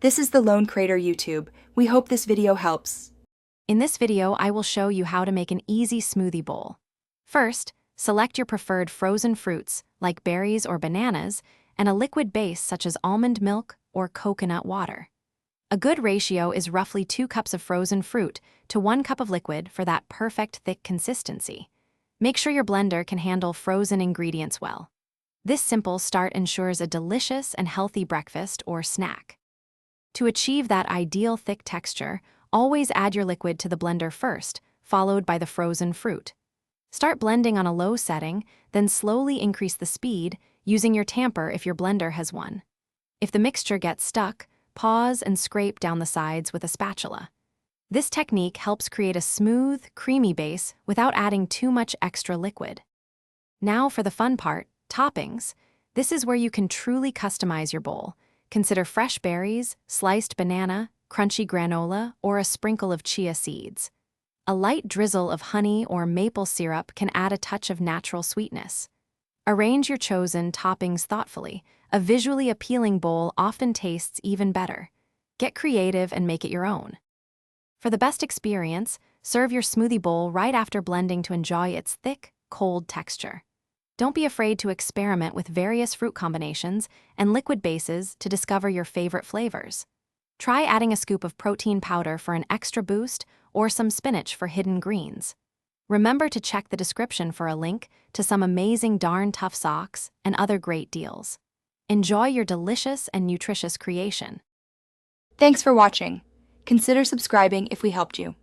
This is the Lone Crater YouTube. We hope this video helps. In this video, I will show you how to make an easy smoothie bowl. First, select your preferred frozen fruits, like berries or bananas, and a liquid base such as almond milk or coconut water. A good ratio is roughly 2 cups of frozen fruit to 1 cup of liquid for that perfect thick consistency. Make sure your blender can handle frozen ingredients well. This simple start ensures a delicious and healthy breakfast or snack. To achieve that ideal thick texture, always add your liquid to the blender first, followed by the frozen fruit. Start blending on a low setting, then slowly increase the speed, using your tamper if your blender has one. If the mixture gets stuck, pause and scrape down the sides with a spatula. This technique helps create a smooth, creamy base without adding too much extra liquid. Now for the fun part, toppings. This is where you can truly customize your bowl. Consider fresh berries, sliced banana, crunchy granola, or a sprinkle of chia seeds. A light drizzle of honey or maple syrup can add a touch of natural sweetness. Arrange your chosen toppings thoughtfully. A visually appealing bowl often tastes even better. Get creative and make it your own. For the best experience, serve your smoothie bowl right after blending to enjoy its thick, cold texture. Don't be afraid to experiment with various fruit combinations and liquid bases to discover your favorite flavors. Try adding a scoop of protein powder for an extra boost or some spinach for hidden greens. Remember to check the description for a link to some amazing darn tough socks and other great deals. Enjoy your delicious and nutritious creation. Thanks for watching. Consider subscribing if we helped you.